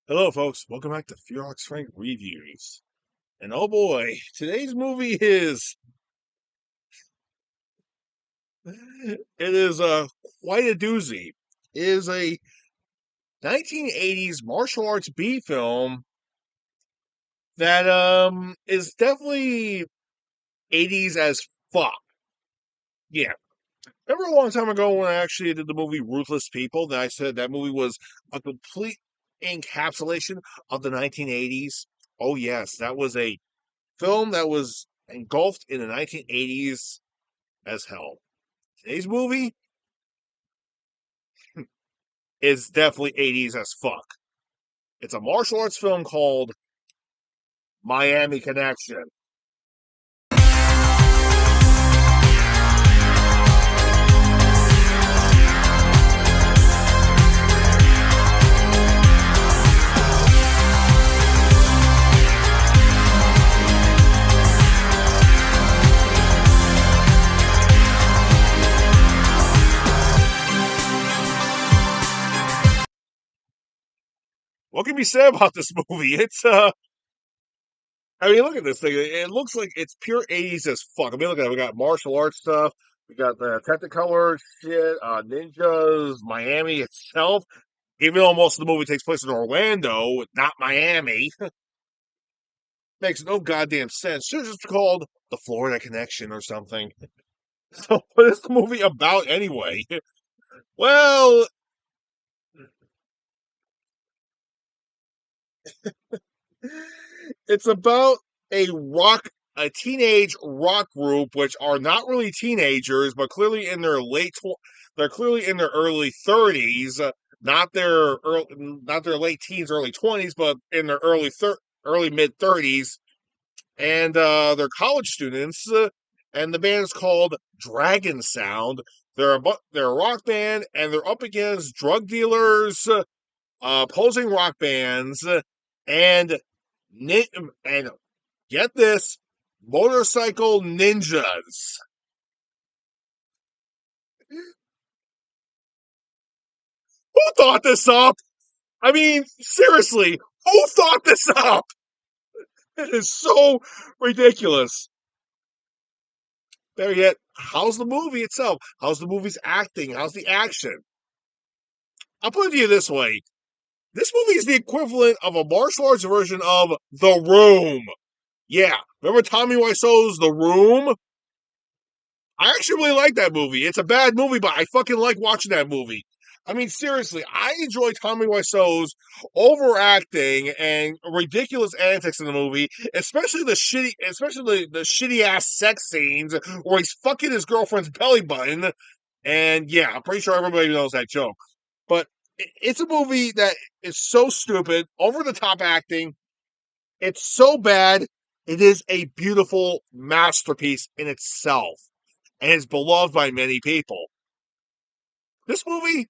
Hello, folks. Welcome back to Ffr E298 Reviews. And oh boy, today's movie is quite a doozy. It is a 1980s martial arts B film that is definitely 80s as fuck. Yeah. Remember a long time ago when I actually did the movie Ruthless People, that I said that movie was a complete encapsulation of the 1980s? Oh yes, that was a film that was engulfed in the 1980s as hell. Today's movie is definitely 80s as fuck. It's a martial arts film called Miami Connection. What can be said about this movie? I mean, look at this thing. It looks like it's pure 80s as fuck. I mean, look at it. We got martial arts stuff. We got the Technicolor shit, ninjas, Miami itself. Even though most of the movie takes place in Orlando, not Miami, makes no goddamn sense. Should have just called the Florida Connection or something. So, what is the movie about anyway? Well, it's about a teenage rock group, which are not really teenagers, but clearly in their they're clearly in their early 30s, not their late teens, early 20s, but in their early mid 30s, and they're college students, and the band is called Dragon Sound. They're a rock band, and they're up against drug dealers, opposing rock bands, and and get this, motorcycle ninjas. Who thought this up? I mean, seriously, who thought this up? It is so ridiculous. Better yet, how's the movie itself? How's the movie's acting? How's the action? I'll put it to you this way. This movie is the equivalent of a martial arts version of The Room. Yeah, remember Tommy Wiseau's The Room? I actually really like that movie. It's a bad movie, but I fucking like watching that movie. I mean, seriously, I enjoy Tommy Wiseau's overacting and ridiculous antics in the movie, especially the shitty ass sex scenes where he's fucking his girlfriend's belly button. And yeah, I'm pretty sure everybody knows that joke. But it's a movie that is so stupid, over the top acting. It's so bad. It is a beautiful masterpiece in itself and is beloved by many people. This movie,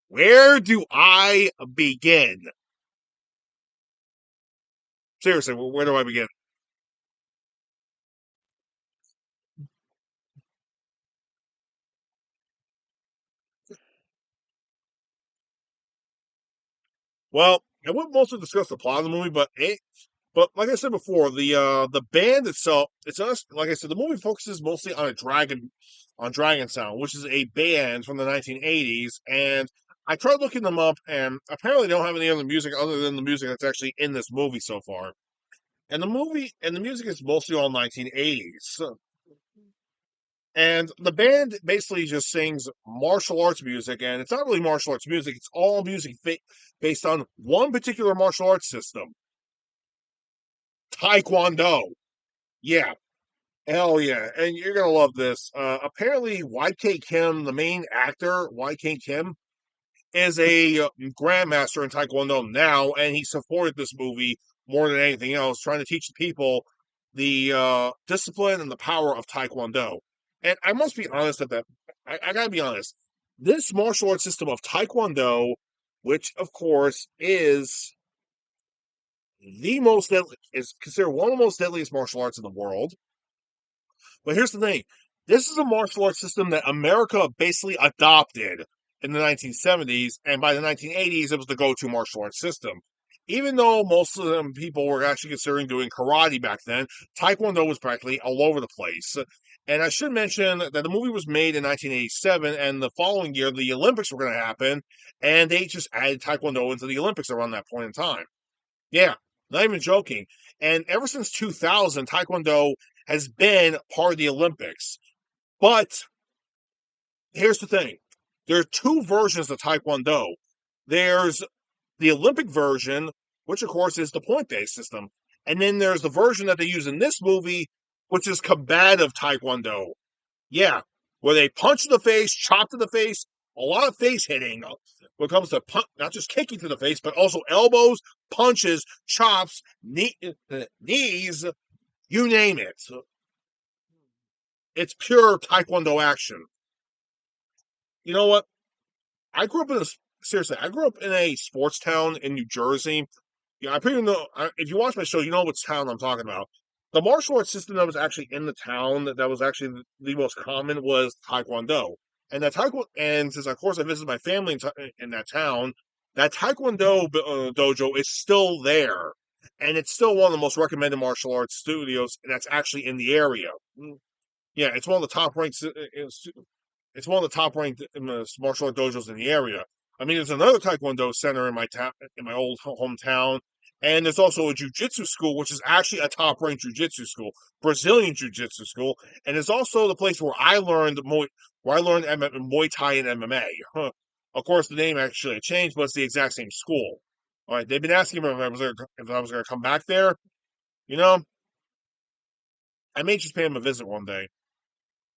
where do I begin? Seriously, where do I begin? Well, I wouldn't mostly discuss the plot of the movie, but like I said before, the band itself, it's us. Like I said, the movie focuses mostly on Dragon Sound, which is a band from the 1980s, and I tried looking them up, and apparently they don't have any other music other than the music that's actually in this movie so far. And the music is mostly all 1980s. And the band basically just sings martial arts music, and it's not really martial arts music, it's all music based on one particular martial arts system, Taekwondo. Yeah, hell yeah. And you're going to love this. Apparently, YK Kim, the main actor, YK Kim, is a grandmaster in Taekwondo now, and he supported this movie more than anything else, trying to teach the people the discipline and the power of Taekwondo. And I must be honest at that. I gotta be honest. This martial arts system of Taekwondo, which of course is considered one of the most deadliest martial arts in the world. But here's the thing: this is a martial arts system that America basically adopted in the 1970s, and by the 1980s, it was the go-to martial arts system. Even though most of them people were actually considering doing karate back then, Taekwondo was practically all over the place. And I should mention that the movie was made in 1987, and the following year, the Olympics were going to happen, and they just added Taekwondo into the Olympics around that point in time. Yeah, not even joking. And ever since 2000, Taekwondo has been part of the Olympics. But here's the thing, there are two versions of Taekwondo. There's the Olympic version, which of course is the point based system. And then there's the version that they use in this movie, which is combative Taekwondo. Yeah, where they punch to the face, chop to the face, a lot of face hitting when it comes to not just kicking to the face, but also elbows, punches, chops, knees, you name it. It's pure Taekwondo action. You know what? I grew up in a seriously. I grew up in a sports town in New Jersey. Yeah, I pretty know. If you watch my show, you know what town I'm talking about. The martial arts system that was actually in the town that was actually the most common was Taekwondo. And that Taekwondo, and since of course I visited my family in that town, that Taekwondo dojo is still there, and it's still one of the most recommended martial arts studios that's actually in the area. Yeah, it's one of the top ranked it's one of the top ranked martial art dojos in the area. I mean, there's another Taekwondo center in my town, in my old hometown, and there's also a jujitsu school, which is actually a top ranked jujitsu school, Brazilian jujitsu school, and it's also the place where I learned Muay Thai and MMA. Huh. Of course, the name actually changed, but it's the exact same school. All right, they've been asking me if I was going to come back there. You know, I may just pay them a visit one day.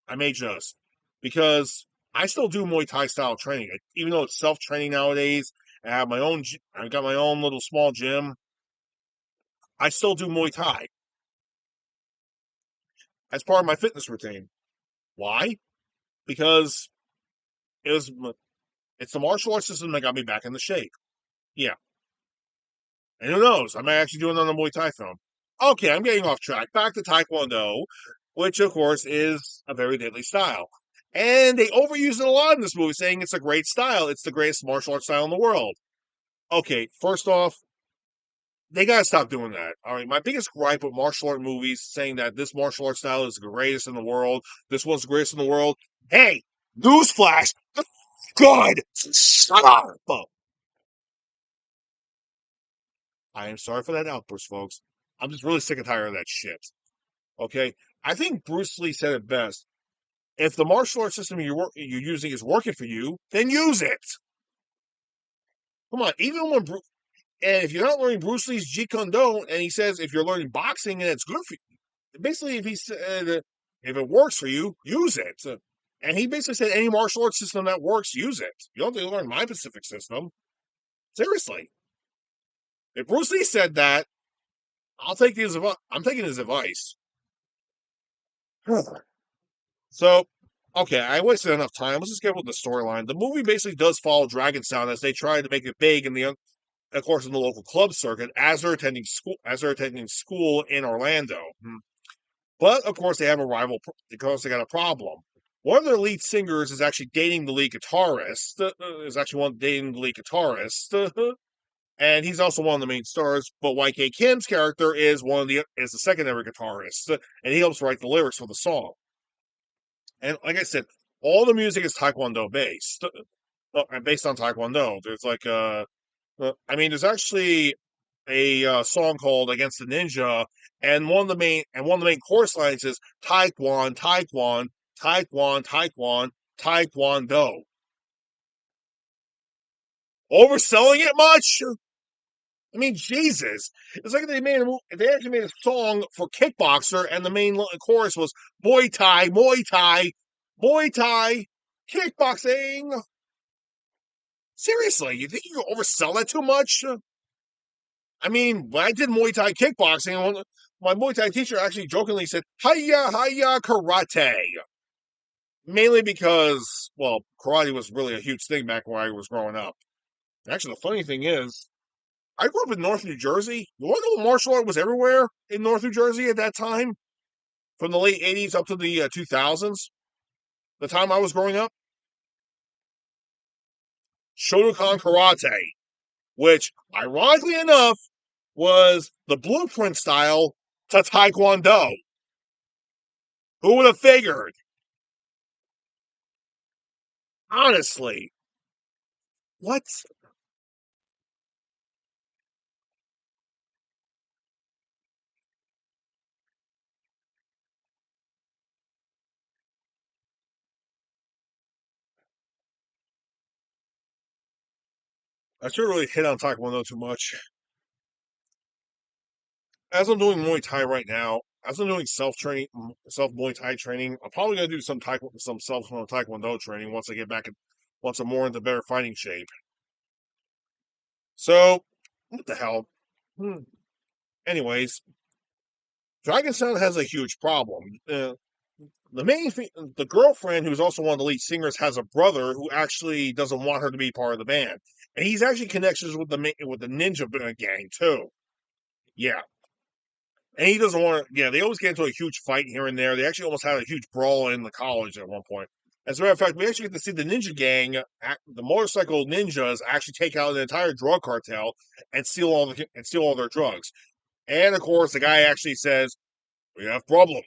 I may just because I still do Muay Thai style training, even though it's self training nowadays. I have my own. I got my own little small gym. I still do Muay Thai as part of my fitness routine. Why? Because it was. It's the martial arts system that got me back into shape. Yeah, and who knows? I might actually do another Muay Thai film. Okay, I'm getting off track. Back to Taekwondo, which of course is a very deadly style. And they overuse it a lot in this movie, saying it's a great style. It's the greatest martial arts style in the world. Okay, first off, they gotta stop doing that. All right, my biggest gripe with martial art movies saying that this martial art style is the greatest in the world, this one's the greatest in the world. Hey, newsflash, good. Shut up. I am sorry for that outburst, folks. I'm just really sick and tired of that shit. Okay, I think Bruce Lee said it best. If the martial arts system you're using is working for you, then use it. Come on, even when and if you're not learning Bruce Lee's Jeet Kune Do, and he says if you're learning boxing and it's good for you, basically if he said if it works for you, use it. And he basically said any martial arts system that works, use it. You don't have to learn my Pacific system. Seriously, if Bruce Lee said that, I'll take his. I'm taking his advice. So, okay, I wasted enough time. Let's just get with the storyline. The movie basically does follow Dragon Sound as they try to make it big in the, of course, in the local club circuit as they're attending school in Orlando. But of course, they have a rival because they got a problem. One of their lead singers is actually dating the lead guitarist. Is actually one dating the lead guitarist, and he's also one of the main stars. But YK Kim's character is the secondary guitarist, and he helps write the lyrics for the song. And like I said, all the music is Taekwondo based, based on Taekwondo. There's like there's actually a song called "Against the Ninja," and one of the main chorus lines is Taekwon, Taekwon, Taekwon, Taekwon, Taekwondo. Overselling it much? I mean, Jesus! It's like they actually made a song for kickboxer, and the main chorus was Muay Thai, Muay Thai, Muay Thai, kickboxing. Seriously, you think you can oversell that too much? I mean, when I did Muay Thai kickboxing, my Muay Thai teacher actually jokingly said, Hiya, Hiya, karate. Mainly because, well, karate was really a huge thing back when I was growing up. Actually, the funny thing is, I grew up in North New Jersey. You want to know martial art was everywhere in North New Jersey at that time? From the late 80s up to the 2000s? The time I was growing up? Shotokan Karate, which, ironically enough, was the blueprint style to Taekwondo. Who would have figured? Honestly. What? I should really hit on Taekwondo too much. As I'm doing Muay Thai right now, as I'm doing self training, self Muay Thai training, I'm probably gonna do some self Taekwondo training once I get back, once I'm more into better fighting shape. So, what the hell? Hmm. Anyways, Dragon Sound has a huge problem. The main thing, the girlfriend, who's also one of the lead singers, has a brother who actually doesn't want her to be part of the band, and he's actually connections with the ninja gang too. Yeah, and he doesn't want to. Yeah, they always get into a huge fight here and there. They actually almost had a huge brawl in the college at one point. As a matter of fact, we actually get to see the ninja gang, the motorcycle ninjas, actually take out an entire drug cartel and steal all their drugs. And of course, the guy actually says, "We have problem.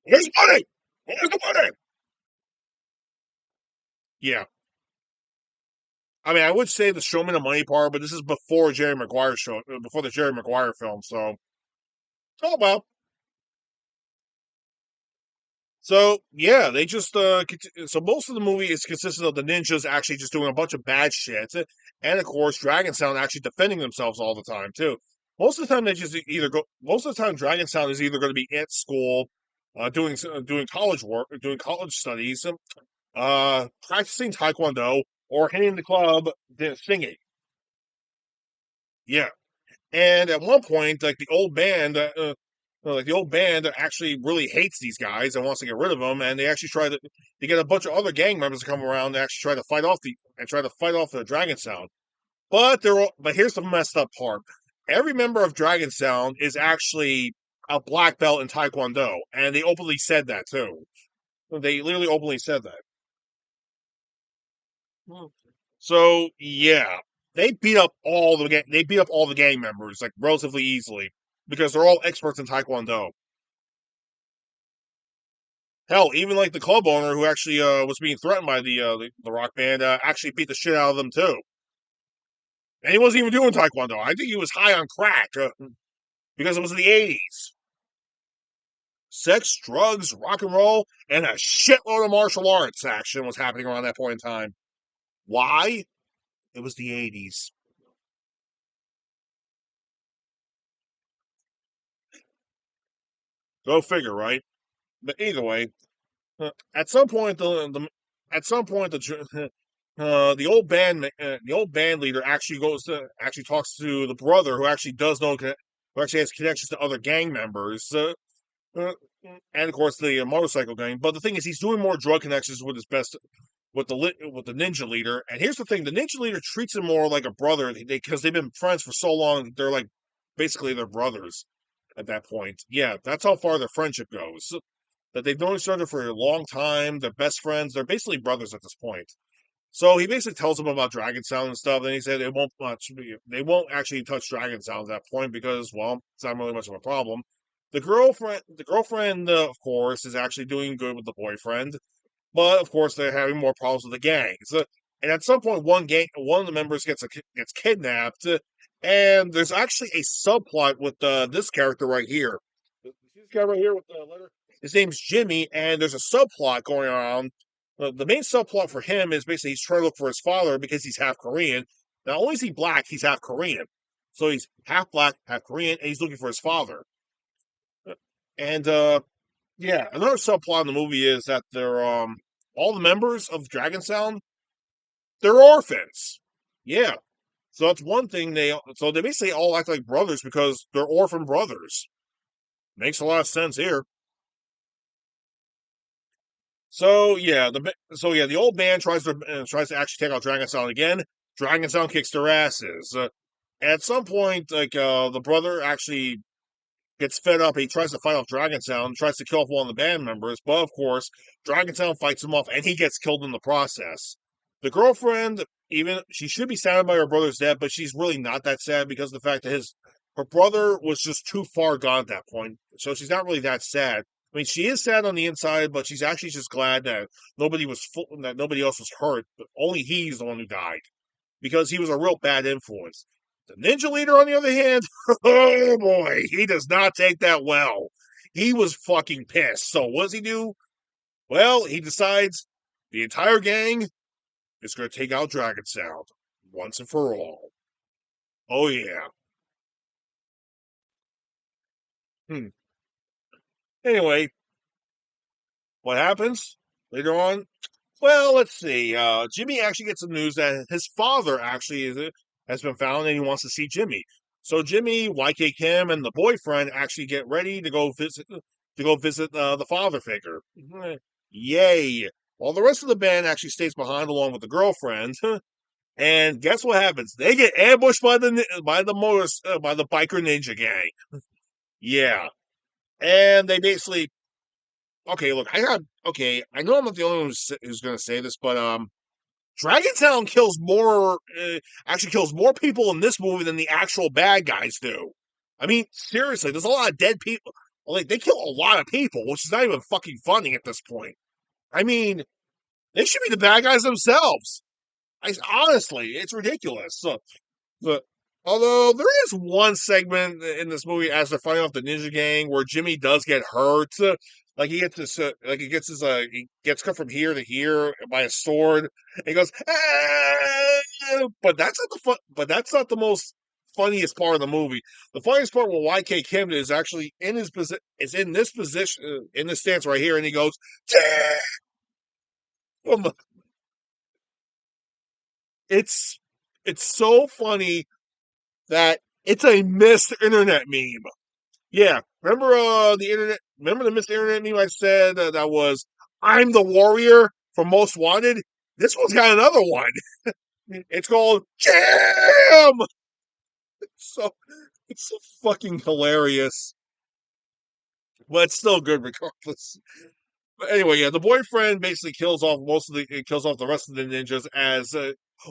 Where's the money? Where's the money?" Yeah, I mean, I would say the show me the money part, but this is before the Jerry Maguire film. So, oh well. So yeah, they just so most of the movie is consistent of the ninjas actually just doing a bunch of bad shit, and of course Dragon Sound actually defending themselves all the time too. Most of the time they just either go. Most of the time Dragon Sound is either going to be at school, doing college work, doing college studies, practicing Taekwondo, or hitting the club, singing. Yeah. And at one point, like the old band actually really hates these guys and wants to get rid of them, and they actually they get a bunch of other gang members to come around and actually try to fight off the Dragon Sound. But here's the messed up part: every member of Dragon Sound is actually a black belt in Taekwondo, and they openly said that too. They literally openly said that. So yeah, they beat up all the gang members like relatively easily because they're all experts in Taekwondo. Hell, even like the club owner who actually was being threatened by the rock band actually beat the shit out of them too. And he wasn't even doing Taekwondo. I think he was high on crack because it was the '80s. Sex, drugs, rock and roll, and a shitload of martial arts action was happening around that point in time. Why? It was the '80s. Go figure, right? But either way, at some point, the at some point the old band leader actually talks to the brother who actually who actually has connections to other gang members, and of course the motorcycle gang. But the thing is, he's doing more drug connections with his best with the ninja leader. And here's the thing: the ninja leader treats him more like a brother because they've been friends for so long. They're like basically their brothers at that point. Yeah, that's how far their friendship goes. That they've known each other for a long time. They're best friends. They're basically brothers at this point. So he basically tells them about Dragon Sound and stuff. And he said they won't actually touch Dragon Sound at that point because, well, it's not really much of a problem. The girlfriend, of course, is actually doing good with the boyfriend, but of course they're having more problems with the gangs. And at some point, one of the members gets kidnapped, and there's actually a subplot with this character right here. This guy right here with the letter. His name's Jimmy, and there's a subplot going around. The main subplot for him is basically he's trying to look for his father because he's half Korean. Not only is he black, he's half Korean. So he's half black, half Korean, and he's looking for his father. And yeah, another subplot in the movie is that they're all the members of Dragon Sound, they're orphans. Yeah. So that's one thing they basically all act like brothers because they're orphan brothers. Makes a lot of sense here. The old man tries to actually take out Dragon Sound again. Dragon Sound kicks their asses. At some point, the brother actually gets fed up. He tries to fight off Dragon Sound, tries to kill off one of the band members, but of course, Dragon Sound fights him off, and he gets killed in the process. The girlfriend, even she should be sad by her brother's death, but she's really not that sad because of the fact that her brother was just too far gone at that point. So she's not really that sad. I mean, she is sad on the inside, but she's actually just glad that that nobody else was hurt. But only he's the one who died because he was a real bad influence. The ninja leader, on the other hand, oh boy, he does not take that well. He was fucking pissed. So what does he do? Well, he decides the entire gang is going to take out Dragon Sound once and for all. Oh yeah. Hmm. Anyway, what happens later on? Well, let's see. Jimmy actually gets the news that his father has been found, and he wants to see Jimmy. So Jimmy, YK Kim, and the boyfriend actually get ready to go visit the father figure. Yay! While the rest of the band actually stays behind along with the girlfriend. And guess what happens? They get ambushed by the biker ninja gang. Yeah, and they basically okay. Look, I know I'm not the only one who's going to say this, but Dragontown actually kills more people in this movie than the actual bad guys do. I mean, seriously, there's a lot of dead people. Like they kill a lot of people, which is not even fucking funny at this point. I mean, they should be the bad guys themselves. Honestly, it's ridiculous. So, but although there is one segment in this movie as they're fighting off the ninja gang where Jimmy does get hurt, he gets cut from here to here by a sword. And he goes, "Ah!" But that's not the fun. But that's not the most funniest part of the movie. The funniest part with YK Kim is actually in his position. Is in this position in this stance right here, and he goes, "Damn!" It's it's so funny that it's a missed internet meme. Yeah, remember the internet? Remember the missed internet meme I said that was "I'm the warrior" from Most Wanted. This one's got another one. It's called Jam. So it's so fucking hilarious, but it's still good regardless. But anyway, yeah, the boyfriend basically kills off the rest of the ninjas as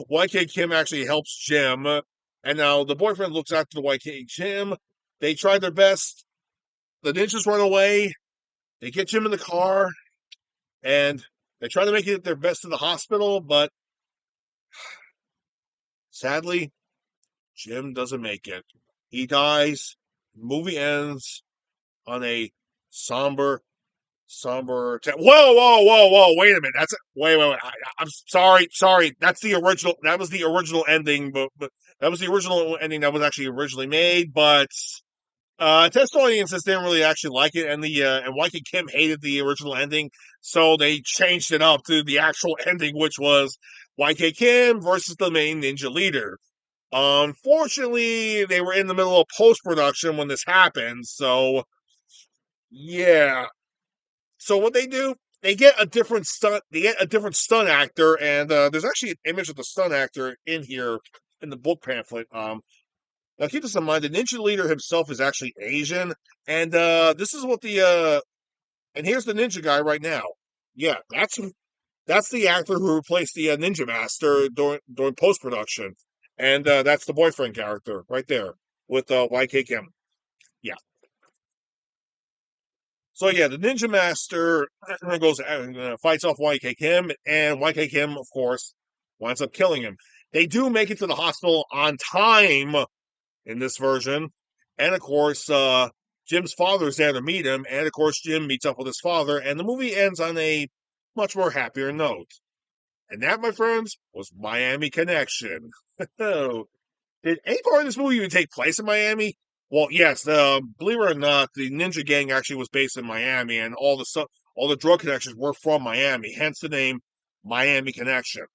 YK Kim actually helps Jim, and now the boyfriend looks after the YK Kim. They try their best. The ninjas run away. They get Jim in the car, and they try to make it their best to the hospital, but sadly, Jim doesn't make it. He dies. The movie ends on a somber whoa, wait a minute, wait, I'm sorry, that's the original, that was the original ending, but that was the original ending that was actually originally made, but test audiences didn't really actually like it, and YK Kim hated the original ending, so they changed it up to the actual ending, which was YK Kim versus the main ninja leader. Unfortunately, they were in the middle of post-production when this happened, so yeah. So what they do, they get a different stunt. They get a different stunt actor, and there's actually an image of the stunt actor in here in the book pamphlet. Now keep this in mind: the ninja leader himself is actually Asian, and this is what and here's the ninja guy right now. Yeah, that's the actor who replaced the ninja master during post production, and that's the boyfriend character right there with YK Kim. Yeah. So yeah, the Ninja Master goes and fights off YK Kim, and YK Kim, of course, winds up killing him. They do make it to the hospital on time in this version, and of course, Jim's father is there to meet him, and of course, Jim meets up with his father, and the movie ends on a much more happier note. And that, my friends, was Miami Connection. Did any part of this movie even take place in Miami? Well, yes. Believe it or not, the Ninja Gang actually was based in Miami, and all the drug connections were from Miami. Hence the name Miami Connection.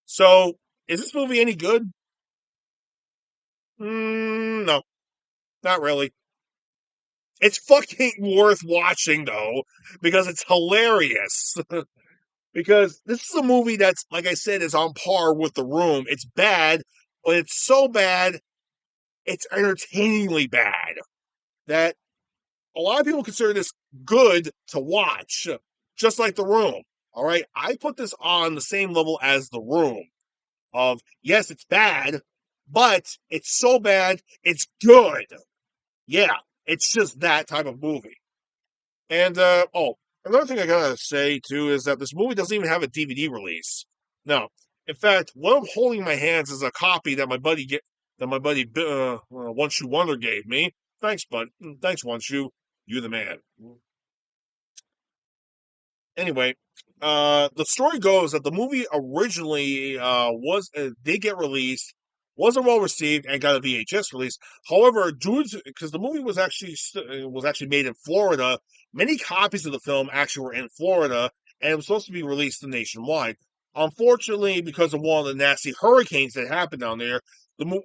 So, is this movie any good? No, not really. It's fucking worth watching though, because it's hilarious. Because this is a movie that's, like I said, is on par with The Room. It's bad, but it's so bad, it's entertainingly bad that a lot of people consider this good to watch, just like The Room. All right, I put this on the same level as The Room. of, yes, it's bad, but it's so bad, it's good. Yeah, it's just that type of movie. And another thing I gotta say too is that this movie doesn't even have a DVD release. No, in fact, what I'm holding in my hands is a copy that my buddy One Shoe Wonder gave me. Thanks, bud. Thanks, One Shoe. You the man. Anyway, the story goes that the movie originally was did get released, wasn't well received, and got a VHS release. However, due to because the movie was actually made in Florida, many copies of the film actually were in Florida, and it was supposed to be released nationwide. Unfortunately, because of one of the nasty hurricanes that happened down there,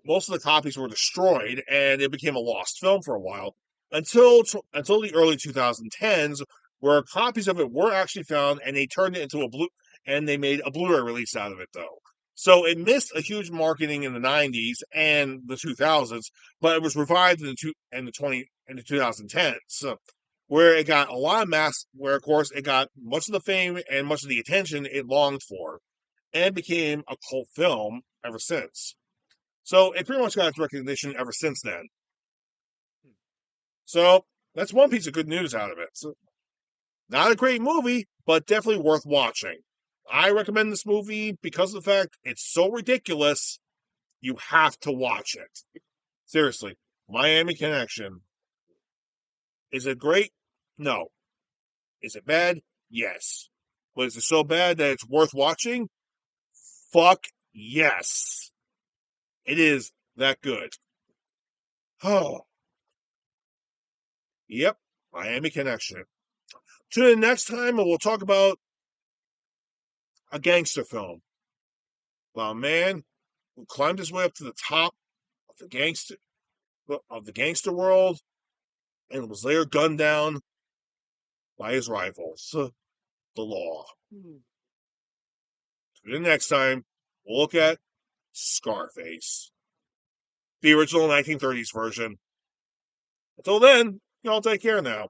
most of the copies were destroyed, and it became a lost film for a while until the early 2010s, where copies of it were actually found, and they turned it into and they made a Blu-ray release out of it though. So it missed a huge marketing in the 90s and the 2000s, but it was revived in the 2010s, where it got a lot of where of course it got much of the fame and much of the attention it longed for, and became a cult film ever since. So it pretty much got its recognition ever since then. So that's one piece of good news out of it. So, not a great movie, but definitely worth watching. I recommend this movie because of the fact it's so ridiculous, you have to watch it. Seriously, Miami Connection. Is it great? No. Is it bad? Yes. But is it so bad that it's worth watching? Fuck yes. It is that good. Oh, yep. Miami Connection. To the next time, we'll talk about a gangster film. Well, a man who climbed his way up to the top of the gangster world and was later gunned down by his rivals, the law. The next time, we'll look at Scarface, the original 1930s version. Until then, y'all take care now.